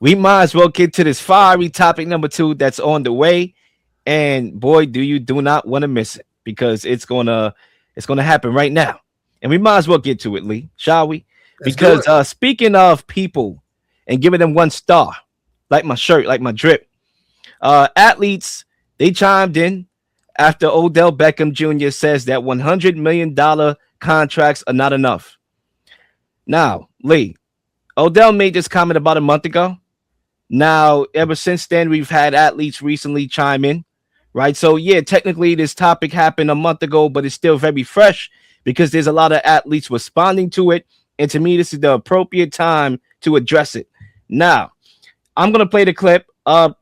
We might as well get to this fiery topic number 2 that's on the way. And boy, do not want to miss it because it's gonna happen right now. And we might as well get to it, Lee, shall we? Let's do Because it. speaking of people and giving them 1 star, like my shirt, like my drip, athletes, they chimed in after Odell Beckham Jr. says that $100 million contracts are not enough. Now, Lee, Odell made this comment about a month ago. Now, ever since then, we've had athletes recently chime in, right? So, yeah, technically, this topic happened a month ago, but it's still very fresh because there's a lot of athletes responding to it. And to me, this is the appropriate time to address it. Now, I'm going to play the clip of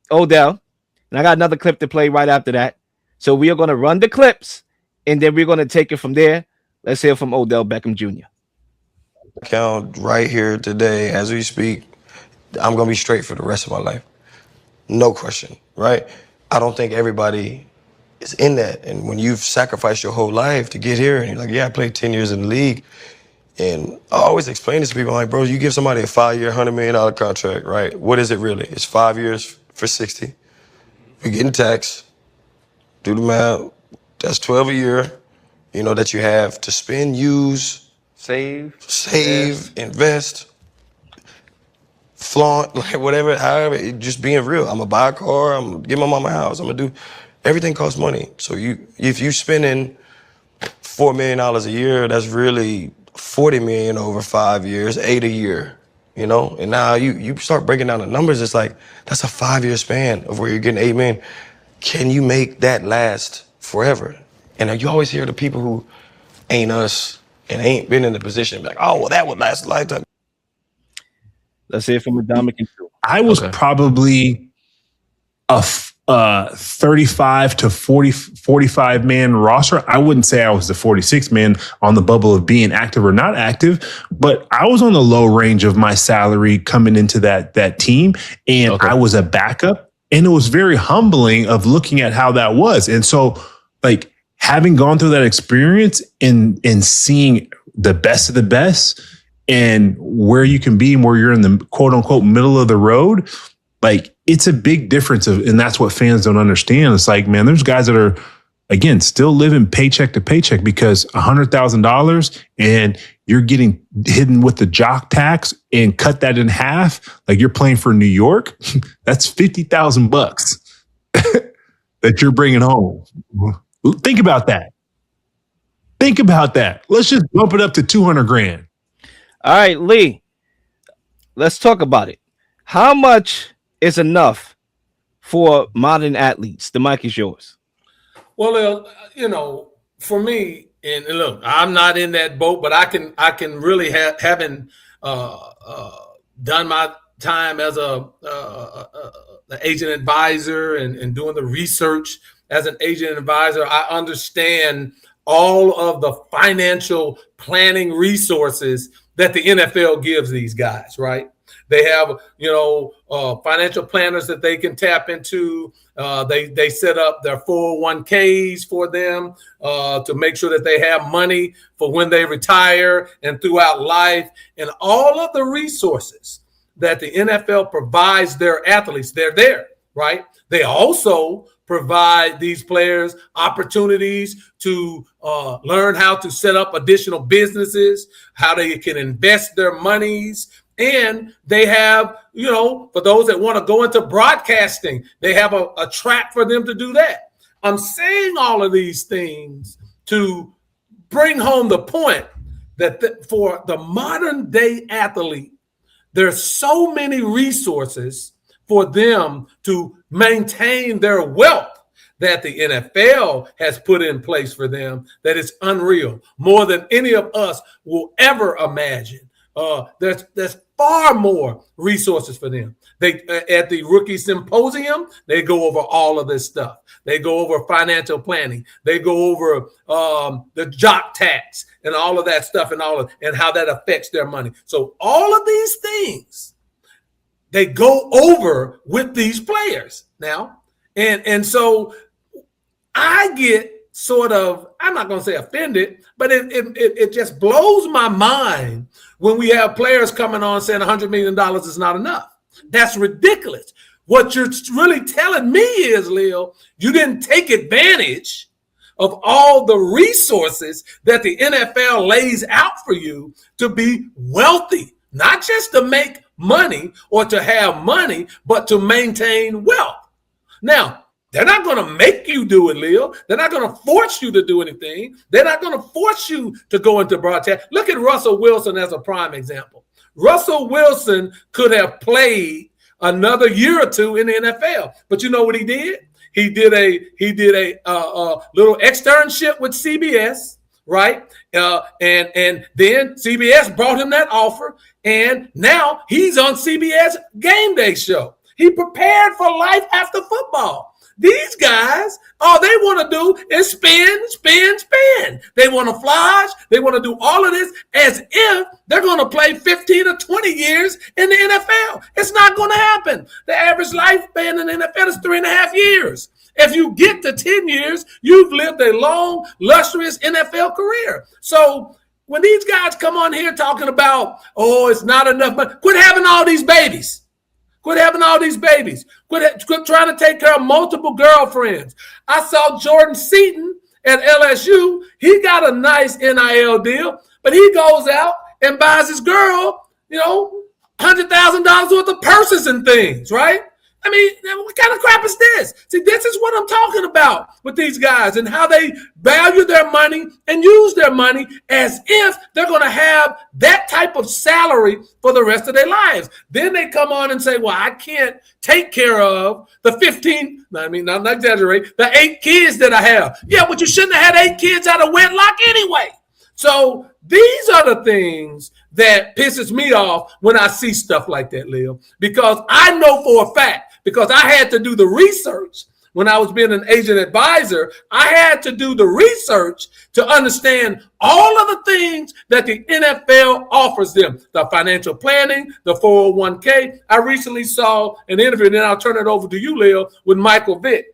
Odell, and I got another clip to play right after that. So, we are going to run the clips, and then we're going to take it from there. Let's hear from Odell Beckham Jr. Account right here today as we speak. I'm gonna be straight for the rest of my life, no question, right? I don't think everybody is in that, and when you've sacrificed your whole life to get here, and you're like, yeah, I played 10 years in the league, and I always explain this to people, I'm like, bro, you give somebody a 5-year, $100 million contract, right? What is it really? It's 5 years for 60. You're getting taxed. Do the math. That's 12 a year, that you have to spend, use, save, invest, flaunt, like whatever, however, just being real. I'm gonna buy a car, I'm gonna get my mama a house, I'm gonna do, everything costs money. So if you spending $4 million a year, that's really 40 million over 5 years, 8 a year, And now you start breaking down the numbers, it's like, that's a 5-year span of where you're getting 8 million. Can you make that last forever? And you always hear the people who ain't us, and ain't been in the position, like, oh, well, that would last a lifetime. Let's hear from Dominic. I was probably a 35 to 45 man roster. I wouldn't say I was the 46 man on the bubble of being active or not active, but I was on the low range of my salary coming into that team, and I was a backup, and it was very humbling of looking at how that was. And so, like, having gone through that experience and seeing the best of the best and where you can be and where you're in the quote unquote middle of the road, like, it's a big difference and that's what fans don't understand. It's like, man, there's guys that are, again, still living paycheck to paycheck because $100,000 and you're getting hidden with the jock tax and cut that in half. Like, you're playing for New York. That's $50,000 that you're bringing home. Think about that. Let's just bump it up to 200 grand. All right, Lee, let's talk about it. How much is enough for modern athletes? The mic is yours. Well, for me, and look, I'm not in that boat, but I can really having done my time as a agent advisor and doing the research as an agent advisor, I understand all of the financial planning resources that the NFL gives these guys, right? They have, financial planners that they can tap into. They set up their 401ks for them to make sure that they have money for when they retire and throughout life, and all of the resources that the NFL provides their athletes. They're there, right? They also provide these players opportunities to learn how to set up additional businesses, how they can invest their monies. And they have, for those that want to go into broadcasting, they have a track for them to do that. I'm saying all of these things to bring home the point that for the modern day athlete, there's so many resources for them to maintain their wealth that the NFL has put in place for them that is unreal, more than any of us will ever imagine. There's far more resources for them. They at the rookie symposium, they go over all of this stuff. They go over financial planning. They go over the jock tax and all of that stuff and how that affects their money. So all of these things they go over with these players now. And so I get sort of, I'm not going to say offended, but it just blows my mind when we have players coming on saying $100 million is not enough. That's ridiculous. What you're really telling me is, Leo, you didn't take advantage of all the resources that the NFL lays out for you to be wealthy, not just to make money or to have money, but to maintain wealth. Now, they're not going to make you do it, Leo. They're not going to force you to do anything. They're not going to force you to go into broadcast. Look at Russell Wilson as a prime example. Russell Wilson could have played another year or two in the NFL, but you know what he did? He did a little externship with CBS, right? And then CBS brought him that offer, and now he's on CBS Game Day show. He prepared for life after football. These guys, all they want to do is spin. They want to flash. They want to do all of this as if they're going to play 15 or 20 years in the NFL. It's not going to happen. The average lifespan in the NFL is 3.5 years. If you get to 10 years, you've lived a long, luxurious NFL career. So when these guys come on here talking about, oh, it's not enough, but quit having all these babies. Quit having all these babies. Quit trying to take care of multiple girlfriends. I saw Jordan Seaton at LSU. He got a nice NIL deal, but he goes out and buys his girl, $100,000 worth of purses and things, right? I mean, what kind of crap is this? See, this is what I'm talking about with these guys and how they value their money and use their money as if they're going to have that type of salary for the rest of their lives. Then they come on and say, well, I can't take care of the 15, I'm not exaggerate, the 8 kids that I have. Yeah, but you shouldn't have had 8 kids out of wedlock anyway. So these are the things that pisses me off when I see stuff like that, Leo, because I know for a fact, because I had to do the research when I was being an agent advisor, I had to do the research to understand all of the things that the NFL offers them, the financial planning, the 401k. I recently saw an interview, and then I'll turn it over to you, Leo, with Michael Vick.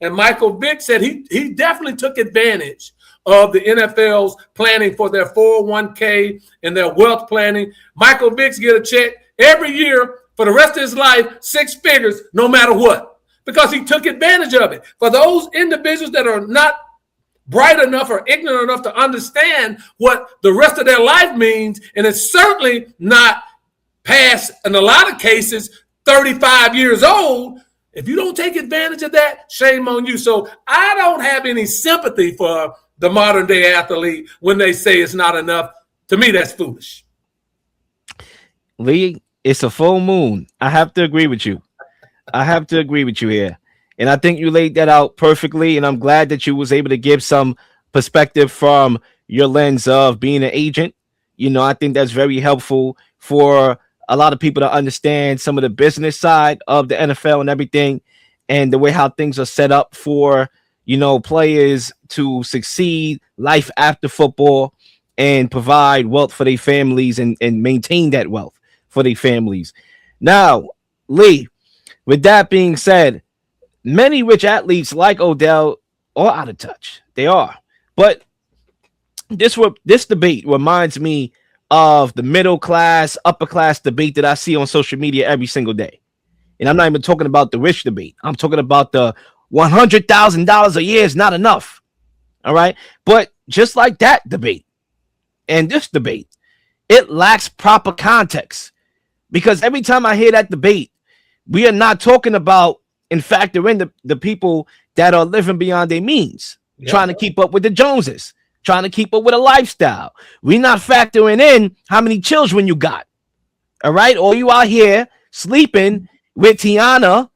And Michael Vick said he definitely took advantage of the NFL's planning for their 401k and their wealth planning. Michael Vick's get a check every year for the rest of his life, 6 figures, no matter what, because he took advantage of it. For those individuals that are not bright enough or ignorant enough to understand what the rest of their life means, and it's certainly not past, in a lot of cases, 35 years old, if you don't take advantage of that, shame on you. So I don't have any sympathy for the modern day athlete when they say it's not enough. To me, that's foolish. Lee, it's a full moon. I have to agree with you. Here. And I think you laid that out perfectly. And I'm glad that you was able to give some perspective from your lens of being an agent. I think that's very helpful for a lot of people to understand some of the business side of the NFL and everything, and the way how things are set up for, players to succeed life after football and provide wealth for their families and maintain that wealth for their families. Now, Lee, with that being said, many rich athletes like Odell are out of touch. They are. But this debate reminds me of the middle class, upper class debate that I see on social media every single day. And I'm not even talking about the rich debate. I'm talking about the $100,000 a year is not enough. All right. But just like that debate and this debate, it lacks proper context, because every time I hear that debate, we are not talking about and factor in the people that are living beyond their means, trying to keep up with the Joneses, trying to keep up with a lifestyle. We're not factoring in how many children you got. All right. Or you out here sleeping with Tiana,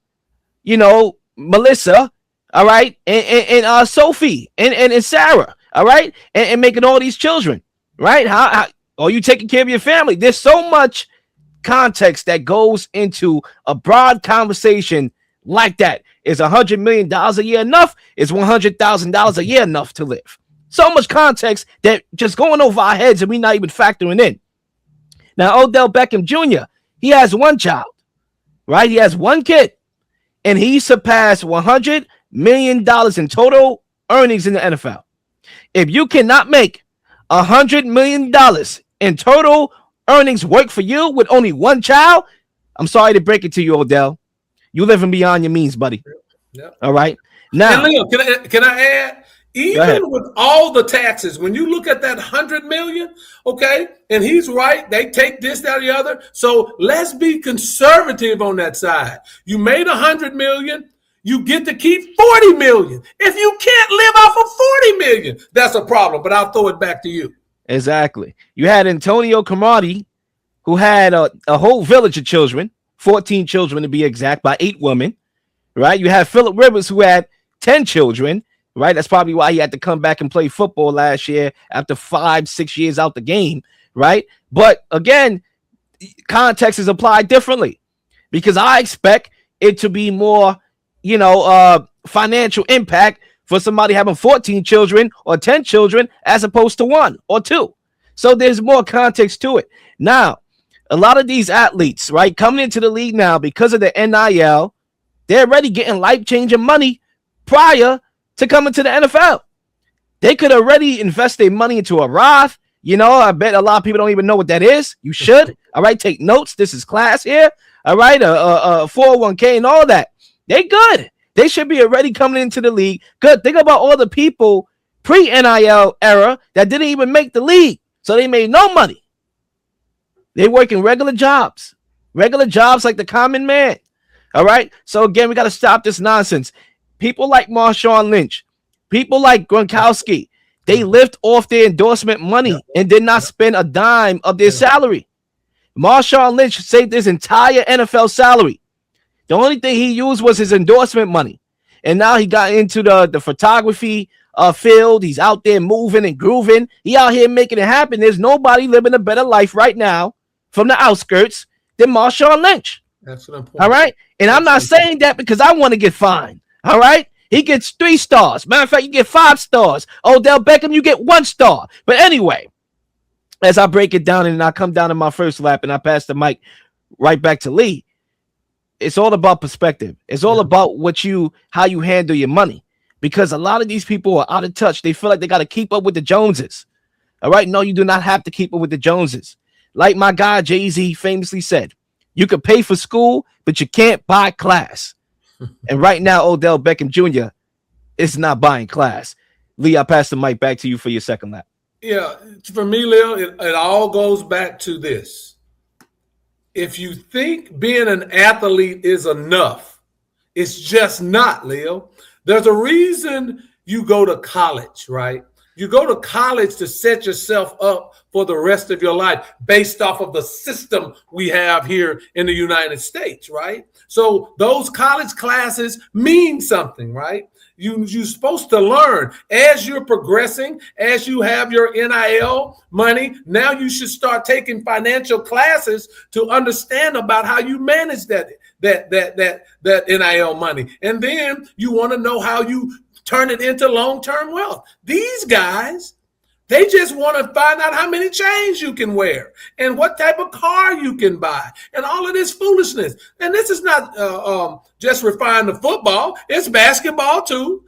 Melissa, all right, and Sophie and Sarah, all right, and making all these children, right? How are you taking care of your family? There's so much context that goes into a broad conversation like that. Is $100 million a year enough? Is $100,000 a year enough to live? So much context that just going over our heads and we're not even factoring in. Now, Odell Beckham Jr., he has one child, right? He has one kid, and he surpassed $100 million in total earnings in the NFL. If you cannot make $100 million in total earnings work for you with only one child, I'm sorry to break it to you, Odell. You living beyond your means, buddy. Yep. All right. Now, and Leo, can I add? Even with all the taxes, when you look at that 100 million, okay, and he's right, they take this, that, or the other. So let's be conservative on that side. You made 100 million, you get to keep 40 million. If you can't live off of 40 million, that's a problem. But I'll throw it back to you. Exactly. You had Antonio Cromartie, who had a whole village of children, 14 children to be exact, by 8 women, right? You had Phillip Rivers, who had 10 children. Right, that's probably why he had to come back and play football last year after 5-6 years out the game. Right, but again, context is applied differently because I expect it to be more, financial impact for somebody having 14 children or 10 children as opposed to 1 or 2. So there's more context to it. Now, a lot of these athletes, right, coming into the league now because of the NIL, they're already getting life-changing money prior to coming to the NFL. They could already invest their money into a Roth. I bet a lot of people don't even know what that is. You should. All right, take notes. This is class here. All right, 401k and all that. They good. They should be already coming into the league. Good. Think about all the people pre-NIL era that didn't even make the league. So they made no money. They working regular jobs like the common man. All right. So again, we got to stop this nonsense. People like Marshawn Lynch, people like Gronkowski, they lived off their endorsement money and did not spend a dime of their salary. Marshawn Lynch saved his entire NFL salary. The only thing he used was his endorsement money. And now he got into the photography field. He's out there moving and grooving. He out here making it happen. There's nobody living a better life right now from the outskirts than Marshawn Lynch. That's an important. All right. And I'm not saying that because I want to get fined. All right. He gets 3 stars. Matter of fact, you get 5 stars. Odell Beckham, you get 1 star. But anyway, as I break it down and I come down to my first lap and I pass the mic right back to Lee, it's all about perspective. It's all about how you handle your money, because a lot of these people are out of touch. They feel like they got to keep up with the Joneses. All right. No, you do not have to keep up with the Joneses. Like my guy Jay-Z famously said, you could pay for school, but you can't buy class. And right now, Odell Beckham Jr. is not buying class. Lee, I'll pass the mic back to you for your second lap. Yeah, for me, Leo, it all goes back to this. If you think being an athlete is enough, it's just not, Leo. There's a reason you go to college, right? You go to college to set yourself up for the rest of your life based off of the system we have here in the United States, right? So those college classes mean something, right? You're supposed to learn as you're progressing, as you have your NIL money. Now you should start taking financial classes to understand about how you manage that NIL money. And then you want to know how you turn it into long-term wealth. These guys, they just want to find out how many chains you can wear and what type of car you can buy and all of this foolishness. And this is not just refined to football. It's basketball too.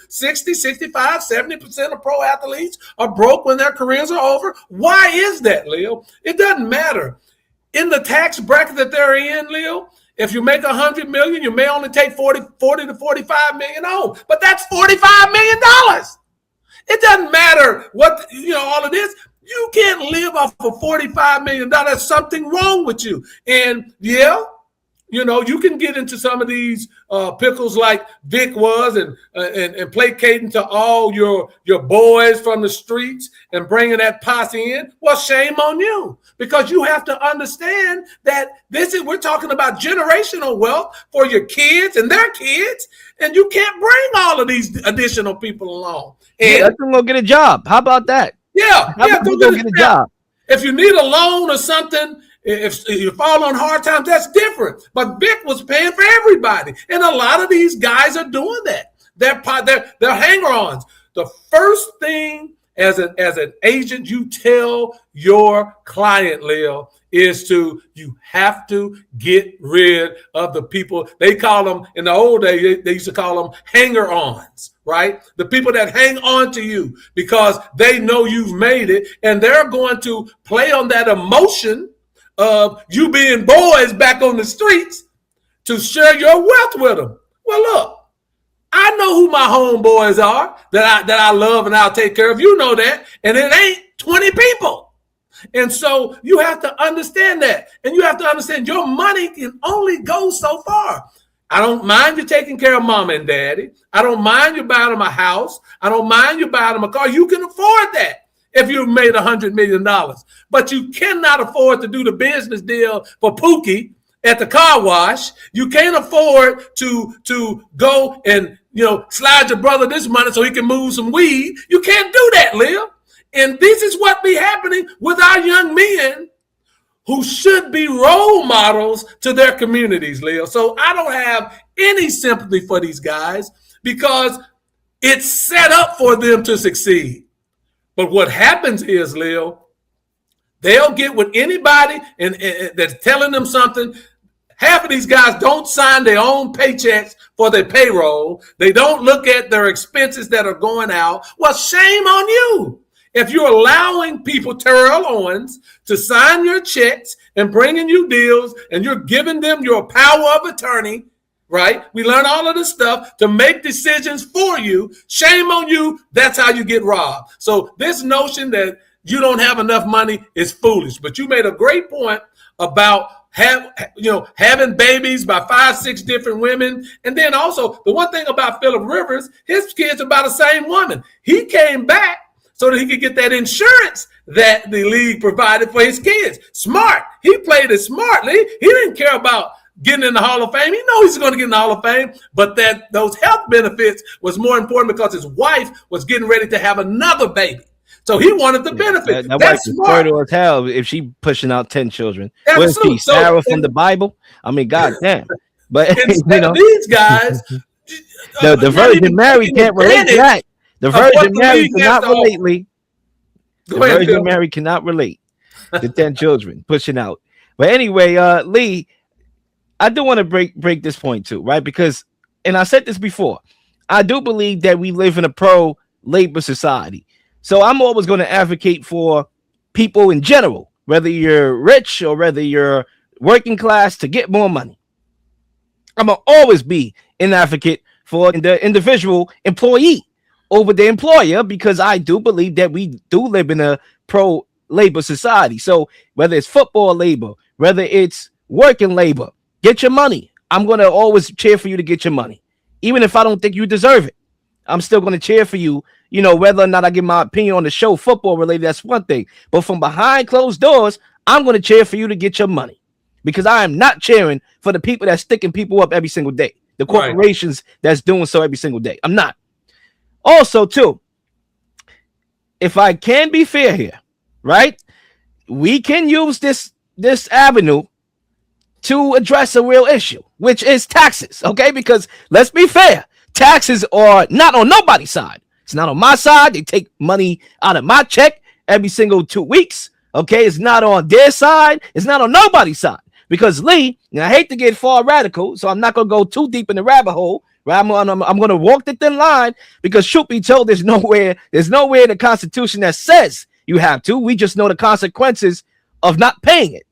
60, 65, 70% of pro athletes are broke when their careers are over. Why is that, Leo? It doesn't matter. In the tax bracket that they're in, Leo, if you make 100 million, you may only take 40 to 45 million home, but that's $45 million. It doesn't matter what, all of this. You can't live off of $45 million. There's something wrong with you. And you can get into some of these pickles like Vic was and placating to all your boys from the streets and bringing that posse in. Well, shame on you, because you have to understand that we're talking about generational wealth for your kids and their kids, and you can't bring all of these additional people along. And let them go get a job. How about that? Go get a job. If you need a loan or something, if you fall on hard times, that's different. But Vic was paying for everybody. And a lot of these guys are doing that. They're hanger-ons. The first thing as an agent, you tell your client, Leo, is you have to get rid of the people. They call them, in the old days, they used to call them hanger-ons, right? The people that hang on to you because they know you've made it, and they're going to play on that emotion of you being boys back on the streets to share your wealth with them. Well, look, I know who my homeboys are that I love and I'll take care of. You know that. And it ain't 20 people. And so you have to understand that. And you have to understand your money can only go so far. I don't mind you taking care of mom and daddy. I don't mind you buying them a house. I don't mind you buying them a car. You can afford that if you've made $100 million. But you cannot afford to do the business deal for Pookie at the car wash. You can't afford to go and slide your brother this money so he can move some weed. You can't do that, Lil. And this is what be happening with our young men who should be role models to their communities, Lil. So I don't have any sympathy for these guys because it's set up for them to succeed. But what happens is, Lil, they'll get with anybody and that's telling them something. Half of these guys don't sign their own paychecks for their payroll. They don't look at their expenses that are going out. Well, shame on you. If you're allowing people, Terrell Owens, to sign your checks and bringing you deals and you're giving them your power of attorney, right? We learn all of this stuff to make decisions for you. Shame on you. That's how you get robbed. So this notion that you don't have enough money is foolish. But you made a great point about having babies by 5-6 different women. And then also the one thing about Phillip Rivers, his kids are by the same woman. He came back so that he could get that insurance that the league provided for his kids. Smart. He played it smartly. He didn't care about getting in the Hall of Fame. He knows he's going to get in the Hall of Fame, but that those health benefits was more important because his wife was getting ready to have another baby. So he wanted the benefit. That wife is fertile as hell if she pushing out 10 children. Absolutely. What is she, Sarah from the Bible? I mean, goddamn. But these guys, the Virgin Mary can't relate to that. The Virgin Mary cannot relate, Lee. The Virgin Mary cannot relate to 10 children pushing out. But anyway, Lee, I do want to break this point too, right? Because, and I said this before, I do believe that we live in a pro-labor society. So I'm always going to advocate for people in general, whether you're rich or whether you're working class, to get more money. I'm going to always be an advocate for the individual employee over the employer, because I do believe that we do live in a pro-labor society. So whether it's football labor, whether it's working labor, get your money. I'm going to always cheer for you to get your money. Even if I don't think you deserve it, I'm still going to cheer for you. Whether or not I give my opinion on the show, football related, that's one thing. But from behind closed doors, I'm going to cheer for you to get your money, because I am not cheering for the people that's sticking people up every single day. The corporations that's doing so every single day. I'm not. Also, too, if I can be fair here, right? We can use this avenue to address a real issue, which is taxes, okay? Because let's be fair, taxes are not on nobody's side. It's not on my side. They take money out of my check every single 2 weeks, okay? It's not on their side. It's not on nobody's side. Because Lee, and I hate to get far radical, so I'm not going to go too deep in the rabbit hole, right? I'm going to walk the thin line, because truth be told, there's nowhere in the Constitution that says you have to. We just know the consequences of not paying it,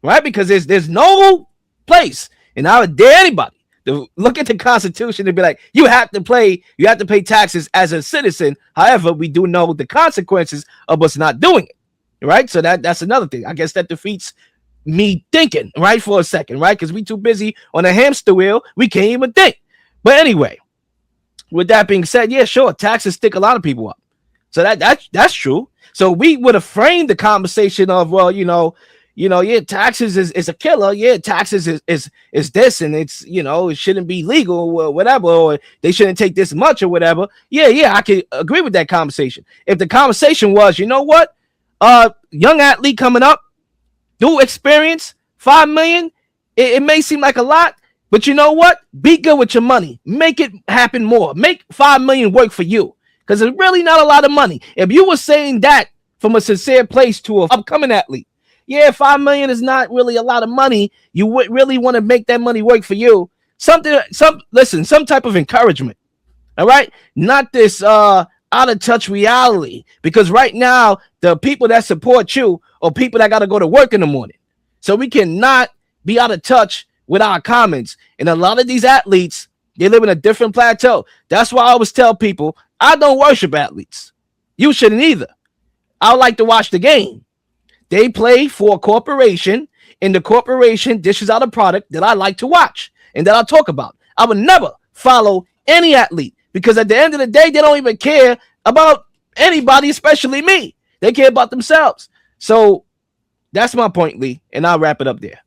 right? Because there's no place, and I would dare anybody to look at the Constitution and be like, you have to pay taxes as a citizen. However, we do know the consequences of us not doing it, right? So that's another thing. I guess that defeats me thinking, right, for a second, right? Because we too busy on a hamster wheel, we can't even think. But anyway, with that being said, yeah, sure, taxes stick a lot of people up. So that's true. So we would have framed the conversation of, well, yeah, taxes is a killer. Yeah, taxes is this, and it's, it shouldn't be legal or whatever, or they shouldn't take this much or whatever. Yeah, I could agree with that conversation. If the conversation was, young athlete coming up, do experience, $5 million, it may seem like a lot, but you know what? Be good with your money. Make it happen more. Make $5 million work for you. because it's really not a lot of money. If you were saying that from a sincere place to an upcoming athlete, yeah, $5 million is not really a lot of money. You would really want to make that money work for you. Some type of encouragement. All right, not this out of touch reality, because right now the people that support you are people that got to go to work in the morning. So we cannot be out of touch with our comments. And a lot of these athletes, they live in a different plateau. That's why I always tell people, I don't worship athletes. You shouldn't either. I like to watch the game. They play for a corporation, and the corporation dishes out a product that I like to watch and that I talk about. I would never follow any athlete, because at the end of the day, they don't even care about anybody, especially me. They care about themselves. So that's my point, Lee, and I'll wrap it up there.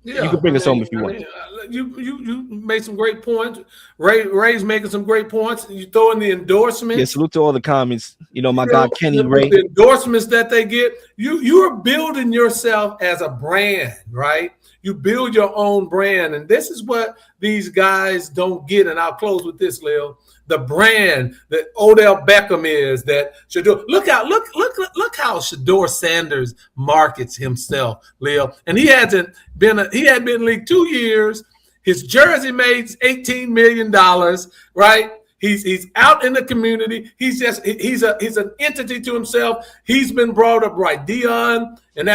Yeah, you can bring us home if you want. You made some great points. Ray's making some great points. You throw in the endorsements. Yeah, salute to all the comments. You know, my guy Kenny Ray. The endorsements that they get. You are building yourself as a brand, right? You build your own brand, and this is what these guys don't get. And I'll close with this, Lil. The brand that Odell Beckham is, that Shedeur. Look how Shedeur Sanders markets himself, Lil. And he hadn't been in the league 2 years. His jersey made $18 million, right? He's out in the community. He's an entity to himself. He's been brought up right. Dion and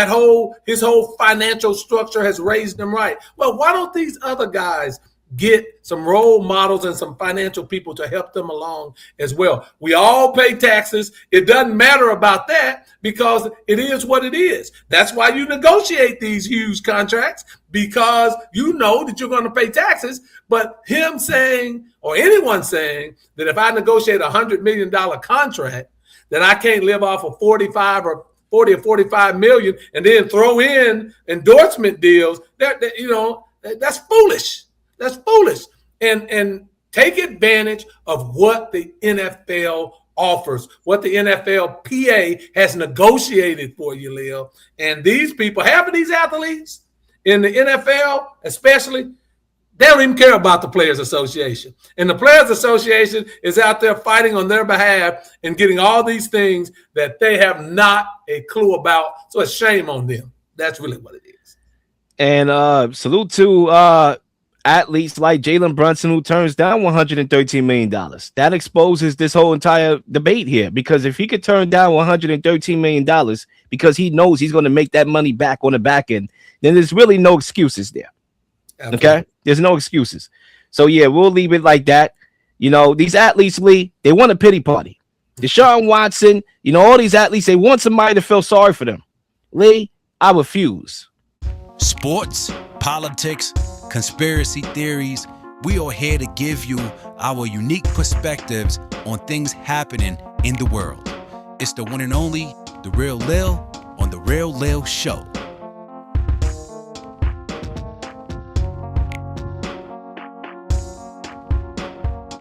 his whole financial structure has raised him right. Well, why don't these other guys get some role models and some financial people to help them along as well? We all pay taxes. It doesn't matter about that, because it is what it is. That's why you negotiate these huge contracts, because you know that you're going to pay taxes. But him saying, or anyone saying, that if I negotiate $100 million contract, then I can't live off of 40 or 45 million and then throw in endorsement deals, that's foolish. That's foolish. And take advantage of what the NFL offers, what the NFLPA has negotiated for you, Lil. And these people, half of these athletes in the NFL especially, they don't even care about the Players Association. And the Players Association is out there fighting on their behalf and getting all these things that they have not a clue about. So it's shame on them. That's really what it is. And salute to athletes like Jalen Brunson, who turns down $113 million. That exposes this whole entire debate here, because if he could turn down $113 million because he knows he's going to make that money back on the back end, then there's really no excuses there. Absolutely. Okay? There's no excuses. So, yeah, we'll leave it like that. You know, these athletes, Lee, they want a pity party. Deshaun Watson, all these athletes, they want somebody to feel sorry for them. Lee, I refuse. Sports, politics, conspiracy theories, we are here to give you our unique perspectives on things happening in the world. It's the one and only The Real Lil on The Real Lil Show.